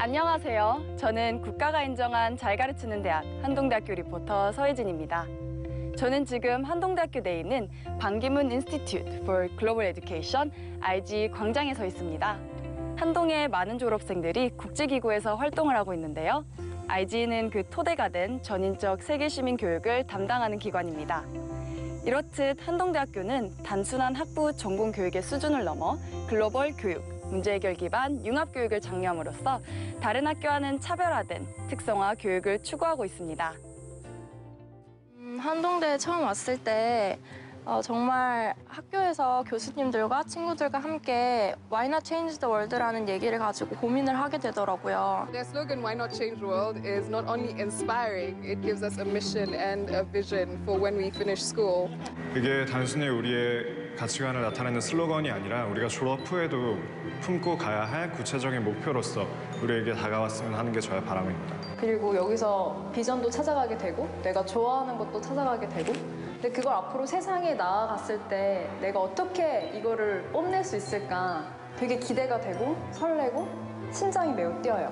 안녕하세요. 저는 국가가 인정한 잘 가르치는 대학 한동대학교 리포터 서혜진입니다. 저는 지금 한동대학교 내에 있는 반기문 Institute for Global Education IG 광장에 서 있습니다. 한동의 많은 졸업생들이 국제기구에서 활동을 하고 있는데요. IG는 그 토대가 된 전인적 세계시민 교육을 담당하는 기관입니다. 이렇듯 한동대학교는 단순한 학부 전공 교육의 수준을 넘어 글로벌 교육, 문제 해결 기반 융합 교육을 장려함으로써 다른 학교와는 차별화된 특성화 교육을 추구하고 있습니다. 한동대에 처음 왔을 때 정말 학교에서 교수님들과 친구들과 함께 Why not change the world라는 얘기를 가지고 고민을 하게 되더라고요. Their slogan, Why not change the world, is not only inspiring, it gives us a mission and a vision for when we finish school. 이게 단순히 우리의 가치관을 나타내는 슬로건이 아니라 우리가 졸업 후에도 품고 가야 할 구체적인 목표로서 우리에게 다가왔으면 하는 게 저의 바람입니다. 그리고 여기서 비전도 찾아가게 되고 내가 좋아하는 것도 찾아가게 되고 근데 그걸 앞으로 세상에 나아갔을 때 내가 어떻게 이거를 뽐낼 수 있을까 되게 기대가 되고 설레고 심장이 매우 뛰어요.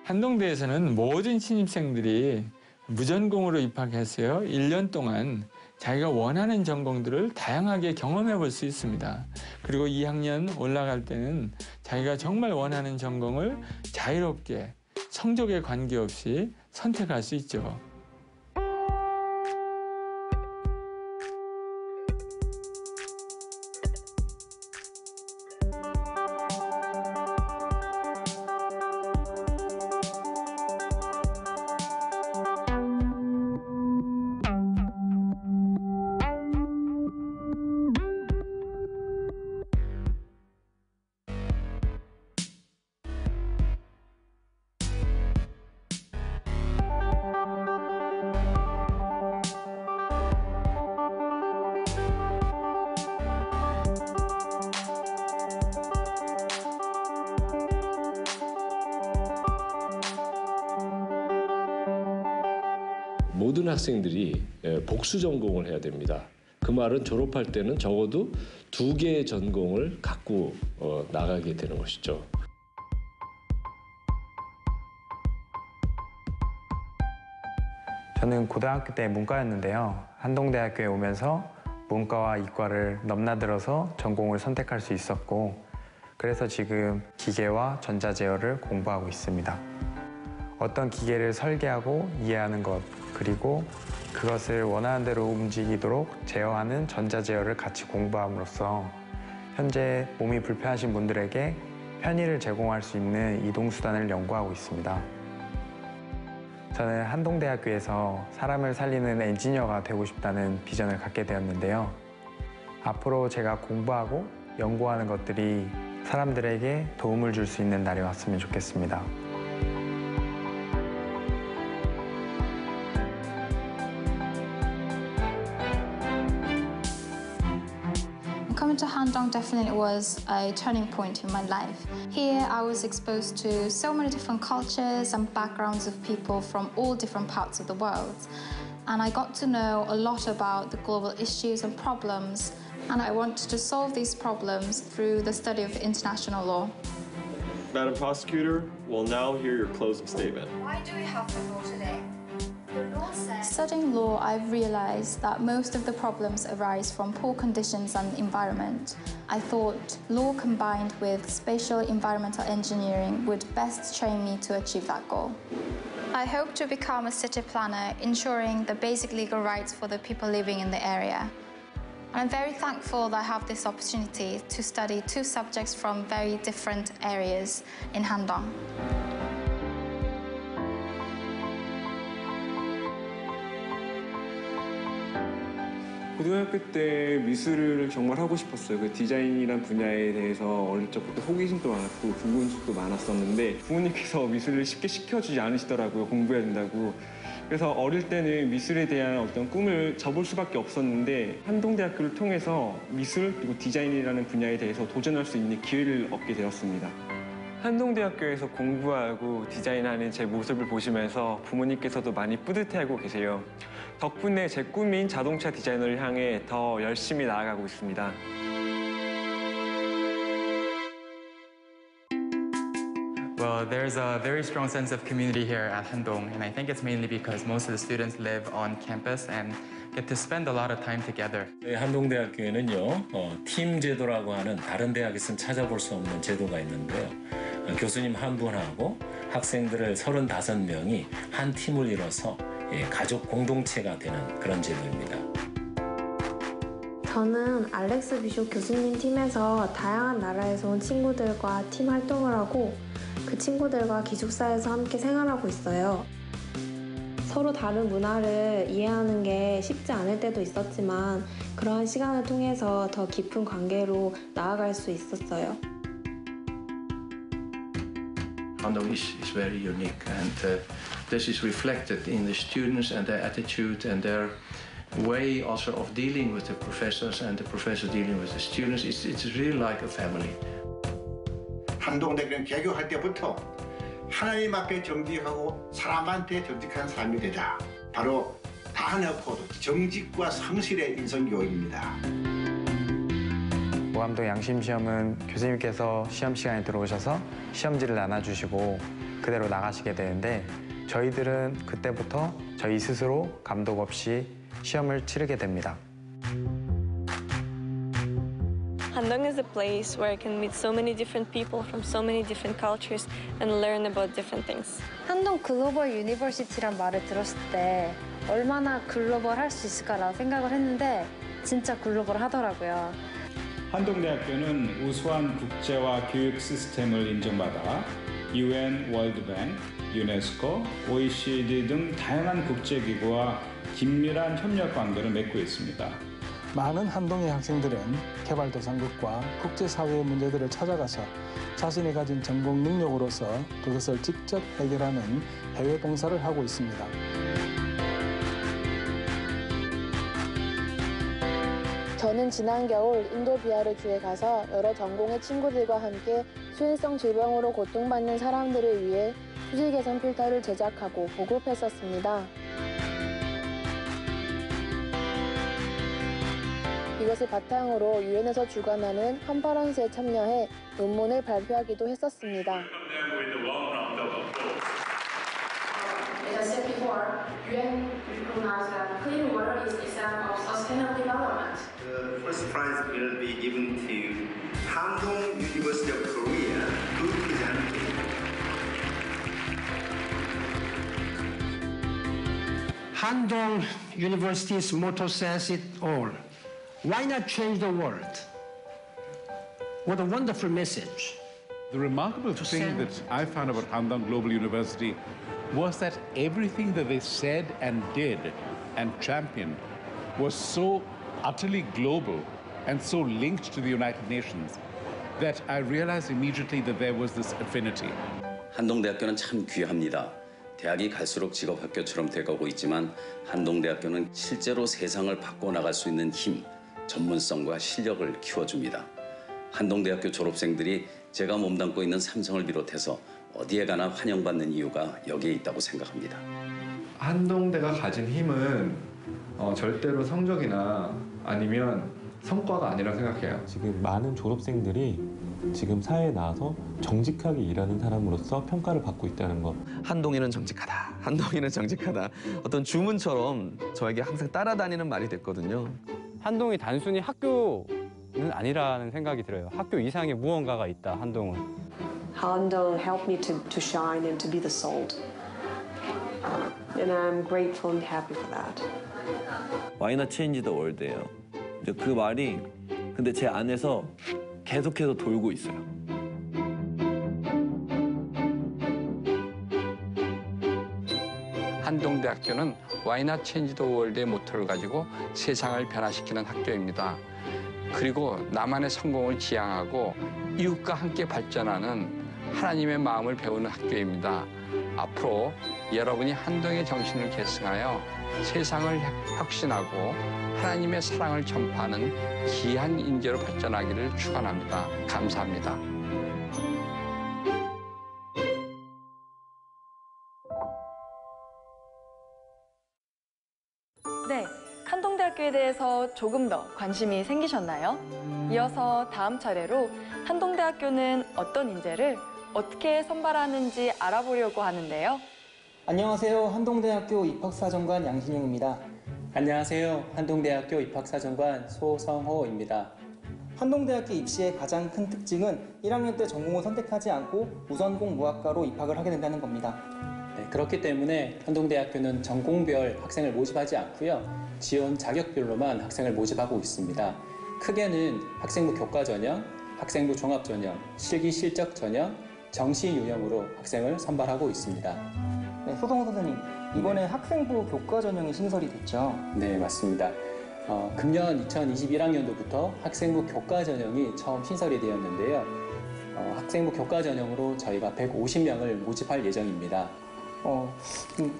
한동대에서는 모든 신입생들이 무전공으로 입학했어요. 1년 동안 자기가 원하는 전공들을 다양하게 경험해 볼 수 있습니다. 그리고 2학년 올라갈 때는 자기가 정말 원하는 전공을 자유롭게 성적에 관계없이 선택할 수 있죠. 모든 학생들이 복수 전공을 해야 됩니다. 그 말은 졸업할 때는 적어도 2개의 전공을 갖고 나가게 되는 것이죠. 저는 고등학교 때 문과였는데요. 한동대학교에 오면서 문과와 이과를 넘나들어서 전공을 선택할 수 있었고 그래서 지금 기계와 전자제어를 공부하고 있습니다. 어떤 기계를 설계하고 이해하는 것 그리고 그것을 원하는 대로 움직이도록 제어하는 전자제어를 같이 공부함으로써 현재 몸이 불편하신 분들에게 편의를 제공할 수 있는 이동수단을 연구하고 있습니다. 저는 한동대학교에서 사람을 살리는 엔지니어가 되고 싶다는 비전을 갖게 되었는데요. 앞으로 제가 공부하고 연구하는 것들이 사람들에게 도움을 줄 수 있는 날이 왔으면 좋겠습니다. Coming to Handong definitely was a turning point in my life. Here I was exposed to so many different cultures and backgrounds of people from all different parts of the world. And I got to know a lot about the global issues and problems, and I wanted to solve these problems through the study of international law. Madam Prosecutor, we'll now hear your closing statement. Why do we have the law today? Studying law, I've realized that most of the problems arise from poor conditions and environment. I thought law combined with spatial environmental engineering would best train me to achieve that goal. I hope to become a city planner, ensuring the basic legal rights for the people living in the area. And I'm very thankful that I have this opportunity to study 2 subjects from very different areas in Handong. 고등학교 때 미술을 정말 하고 싶었어요. 그 디자인이란 분야에 대해서 어릴 적부터 호기심도 많았고 궁금증도 많았었는데 부모님께서 미술을 쉽게 시켜주지 않으시더라고요. 공부해야 된다고. 그래서 어릴 때는 미술에 대한 어떤 꿈을 접을 수밖에 없었는데 한동대학교를 통해서 미술 그리고 디자인이라는 분야에 대해서 도전할 수 있는 기회를 얻게 되었습니다. 한동대학교에서 공부하고 디자인하는 제 모습을 보시면서 부모님께서도 많이 뿌듯해하고 계세요. 덕분에 제 꿈인 자동차 디자이너를 향해 더 열심히 나아가고 있습니다. Well, there's a very strong sense of community here at Handong, and I think it's mainly because most of the students live on campus and get to spend a lot of time together. 저희 한동대학교에는요, 팀 제도라고 하는 다른 대학에서는 찾아볼 수 없는 제도가 있는데요. 교수님 한 분하고 학생들을 35명이 한 팀을 이뤄서 가족 공동체가 되는 그런 제도입니다. 저는 알렉스 비숍 교수님 팀에서 다양한 나라에서 온 친구들과 팀 활동을 하고 그 친구들과 기숙사에서 함께 생활하고 있어요. 서로 다른 문화를 이해하는 게 쉽지 않을 때도 있었지만 그러한 시간을 통해서 더 깊은 관계로 나아갈 수 있었어요. Handong is very unique, and this is reflected in the students and their attitude and their way also of dealing with the professors and the professors dealing with the students. It's really like a family. 한동대교는 개교할 때부터 하나님 앞에 정직하고 사람한테 정직한 삶이 되자. 바로 다 하나 없고도 정직과 성실의 인성교육입니다. 모함동 양심시험은 교수님께서 시험 시간에 들어오셔서 시험지를 나눠주시고 그대로 나가시게 되는데 저희들은 그때부터 저희 스스로 감독 없이 시험을 치르게 됩니다. Handong is a place where I can meet so many different people from so many different cultures and learn about different things. 한동 글로벌 유니버시티란 말을 들었을 때 얼마나 글로벌할 수 있을까라고 생각을 했는데 진짜 글로벌 하더라고요. 한동대학교는 우수한 국제화 교육 시스템을 인정받아 UN, 월드뱅크, 유네스코, OECD 등 다양한 국제기구와 긴밀한 협력 관계를 맺고 있습니다. 많은 한동의 학생들은 개발도상국과 국제사회의 문제들을 찾아가서 자신이 가진 전공 능력으로서 그것을 직접 해결하는 해외 봉사를 하고 있습니다. 저는 지난 겨울 인도 비하르 주에 가서 여러 전공의 친구들과 함께 수인성 질병으로 고통받는 사람들을 위해 수질 개선 필터를 제작하고 보급했었습니다. 이것을 바탕으로 유엔에서 주관하는 컨퍼런스에 참여해 논문을 발표하기도 했었습니다. As I said before, UN recognizes that clean water is the essence of sustainable development. The first prize will be given to Handong University of Korea, good example. Handong University's motto says it all. Why not change the world? What a wonderful message. The remarkable thing that I found about Handong Global University was that everything that they said and did and championed was so utterly global and so linked to the United Nations that I realized immediately that there was this affinity. 한동대학교는 참 귀합니다. 대학이 갈수록 직업학교처럼 돼가고 있지만 한동대학교는 실제로 세상을 바꿔나갈 수 있는 힘, 전문성과 실력을 키워줍니다. 한동대학교 졸업생들이 제가 몸담고 있는 삼성을 비롯해서 어디에 가나 환영받는 이유가 여기에 있다고 생각합니다. 한동대가 가진 힘은 절대로 성적이나 아니면 성과가 아니라 생각해요. 지금 많은 졸업생들이 지금 사회에 나와서 정직하게 일하는 사람으로서 평가를 받고 있다는 것. 한동이는 정직하다. 한동이는 정직하다. 어떤 주문처럼 저에게 항상 따라다니는 말이 됐거든요. 한동이 단순히 학교는 아니라는 생각이 들어요. 학교 이상의 무언가가 있다, 한동은. Handong helped me to shine and to be the salt. And I'm grateful and happy for that. Why not change the world예요. 이제 그 말이 근데 제 안에서 계속해서 돌고 있어요. 한동대학교는 Why not change the world의 모토를 가지고 세상을 변화시키는 학교입니다. 그리고 나만의 성공을 지향하고 이웃과 함께 발전하는 하나님의 마음을 배우는 학교입니다. 앞으로 여러분이 한동의 정신을 계승하여 세상을 혁신하고 하나님의 사랑을 전파하는 귀한 인재로 발전하기를 축원합니다. 감사합니다. 대해서 조금 더 관심이 생기셨나요? 이어서 다음 차례로 한동대학교는 어떤 인재를 어떻게 선발하는지 알아보려고 하는데요. 안녕하세요. 한동대학교 입학사정관 양신용입니다. 안녕하세요. 한동대학교 입학사정관 소성호입니다. 한동대학교 입시의 가장 큰 특징은 1학년 때 전공을 선택하지 않고 우선공 무학과로 입학을 하게 된다는 겁니다. 네, 그렇기 때문에 한동대학교는 전공별 학생을 모집하지 않고요. 지원 자격별로만 학생을 모집하고 있습니다. 크게는 학생부 교과 전형, 학생부 종합 전형, 실기 실적 전형, 정시 유형으로 학생을 선발하고 있습니다. 네, 소성호 선생님, 이번에 학생부 교과 전형이 신설이 됐죠? 네, 맞습니다. 금년 2021학년도부터 학생부 교과 전형이 처음 신설이 되었는데요. 학생부 교과 전형으로 저희가 150명을 모집할 예정입니다.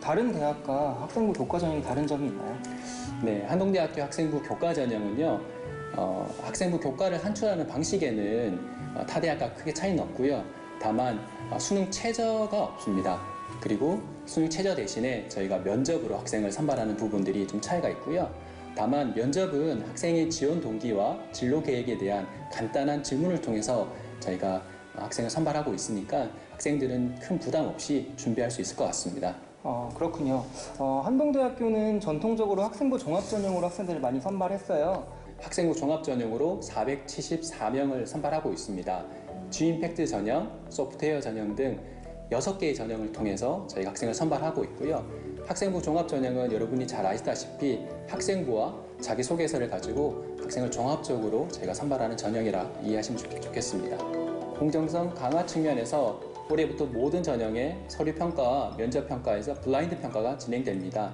다른 대학과 학생부 교과 전형이 다른 점이 있나요? 네, 한동대학교 학생부 교과 전형은요. 학생부 교과를 산출하는 방식에는 타 대학과 크게 차이는 없고요. 다만 수능 최저가 없습니다. 그리고 수능 최저 대신에 저희가 면접으로 학생을 선발하는 부분들이 좀 차이가 있고요. 다만 면접은 학생의 지원 동기와 진로 계획에 대한 간단한 질문을 통해서 저희가 학생을 선발하고 있으니까 학생들은 큰 부담 없이 준비할 수 있을 것 같습니다. 그렇군요. 한동대학교는 전통적으로 학생부 종합 전형으로 학생들을 많이 선발했어요. 학생부 종합 전형으로 474명을 선발하고 있습니다. G임팩트 전형, 소프트웨어 전형 등 6개의 전형을 통해서 저희가 학생을 선발하고 있고요. 학생부 종합 전형은 여러분이 잘 아시다시피 학생부와 자기소개서를 가지고 학생을 종합적으로 저희가 선발하는 전형이라 이해하시면 좋겠습니다. 공정성 강화 측면에서 올해부터 모든 전형의 서류 평가와 면접 평가에서 블라인드 평가가 진행됩니다.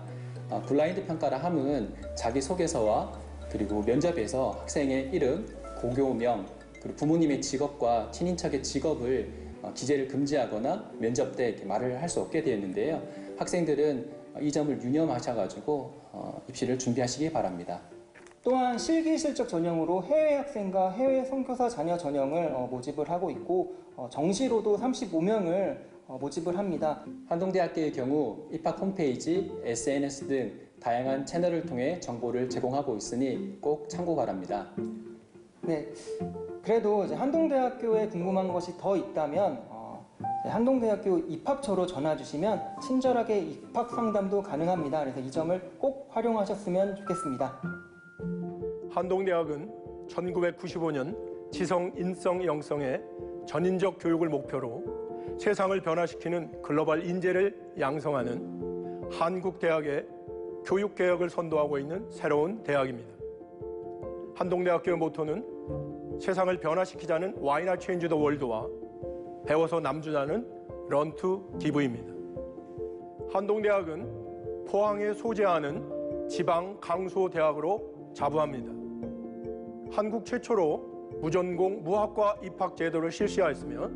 블라인드 평가라 함은 자기소개서와 그리고 면접에서 학생의 이름, 고교명, 그리고 부모님의 직업과 친인척의 직업을 기재를 금지하거나 면접 때 이렇게 말을 할 수 없게 되었는데요. 학생들은 이 점을 유념하셔가지고 입시를 준비하시기 바랍니다. 또한 실기 실적 전형으로 해외 학생과 해외 선교사 자녀 전형을 모집을 하고 있고 정시로도 35명을 모집을 합니다. 한동대학교의 경우 입학 홈페이지, SNS 등 다양한 채널을 통해 정보를 제공하고 있으니 꼭 참고 바랍니다. 네, 그래도 이제 한동대학교에 궁금한 것이 더 있다면 한동대학교 입학처로 전화 주시면 친절하게 입학 상담도 가능합니다. 그래서 이 점을 꼭 활용하셨으면 좋겠습니다. 한동대학은 1995년 지성, 인성, 영성의 전인적 교육을 목표로 세상을 변화시키는 글로벌 인재를 양성하는 한국 대학의 교육 개혁을 선도하고 있는 새로운 대학입니다. 한동대학교의 모토는 세상을 변화시키자는 Why Not Change the World와 배워서 남주자는 Learn to Give입니다. 한동대학은 포항에 소재하는 지방 강소대학으로 자부합니다. 한국 최초로 무전공 무학과 입학 제도를 실시하였으며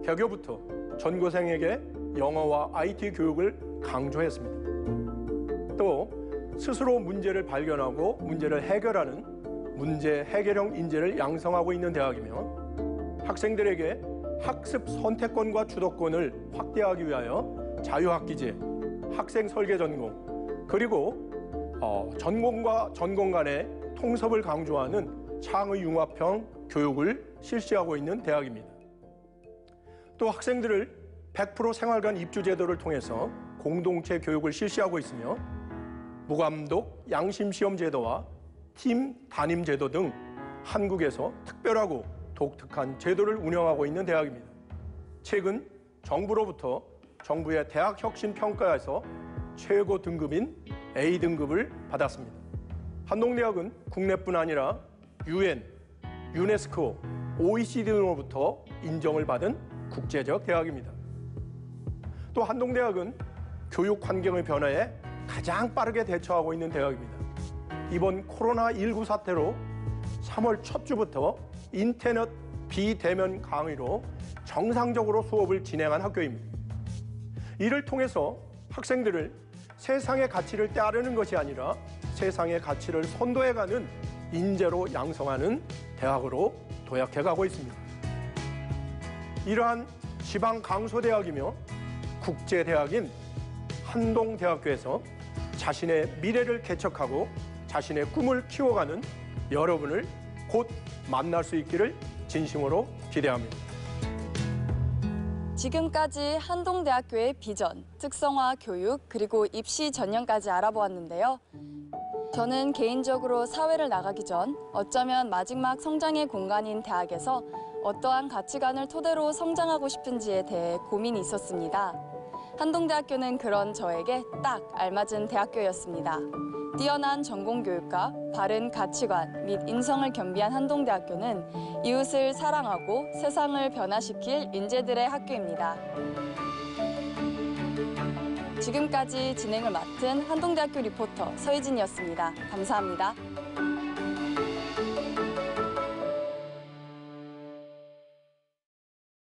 개교부터 전교생에게 영어와 IT 교육을 강조했습니다. 또 스스로 문제를 발견하고 문제를 해결하는 문제 해결형 인재를 양성하고 있는 대학이며 학생들에게 학습 선택권과 주도권을 확대하기 위하여 자유학기제, 학생 설계 전공, 그리고 전공과 전공 간의 통섭을 강조하는 창의융합형 교육을 실시하고 있는 대학입니다. 또 학생들을 100% 생활관 입주 제도를 통해서 공동체 교육을 실시하고 있으며 무감독 양심시험 제도와 팀 담임 제도 등 한국에서 특별하고 독특한 제도를 운영하고 있는 대학입니다. 최근 정부로부터 정부의 대학 혁신 평가에서 최고 등급인 A등급을 받았습니다. 한동대학은 국내뿐 아니라 UN, 유네스코, OECD 등으로부터 인정을 받은 국제적 대학입니다. 또 한동대학은 교육 환경의 변화에 가장 빠르게 대처하고 있는 대학입니다. 이번 코로나19 사태로 3월 첫 주부터 인터넷 비대면 강의로 정상적으로 수업을 진행한 학교입니다. 이를 통해서 학생들을 세상의 가치를 따르는 것이 아니라 세상의 가치를 선도해가는 인재로 양성하는 대학으로 도약해가고 있습니다. 이러한 지방 강소대학이며 국제대학인 한동대학교에서 자신의 미래를 개척하고 자신의 꿈을 키워가는 여러분을 곧 만날 수 있기를 진심으로 기대합니다. 지금까지 한동대학교의 비전, 특성화 교육, 그리고 입시 전형까지 알아보았는데요. 저는 개인적으로 사회를 나가기 전 어쩌면 마지막 성장의 공간인 대학에서 어떠한 가치관을 토대로 성장하고 싶은지에 대해 고민이 있었습니다. 한동대학교는 그런 저에게 딱 알맞은 대학교였습니다. 뛰어난 전공교육과 바른 가치관 및 인성을 겸비한 한동대학교는 이웃을 사랑하고 세상을 변화시킬 인재들의 학교입니다. 지금까지 진행을 맡은 한동대학교 리포터 서희진이었습니다. 감사합니다.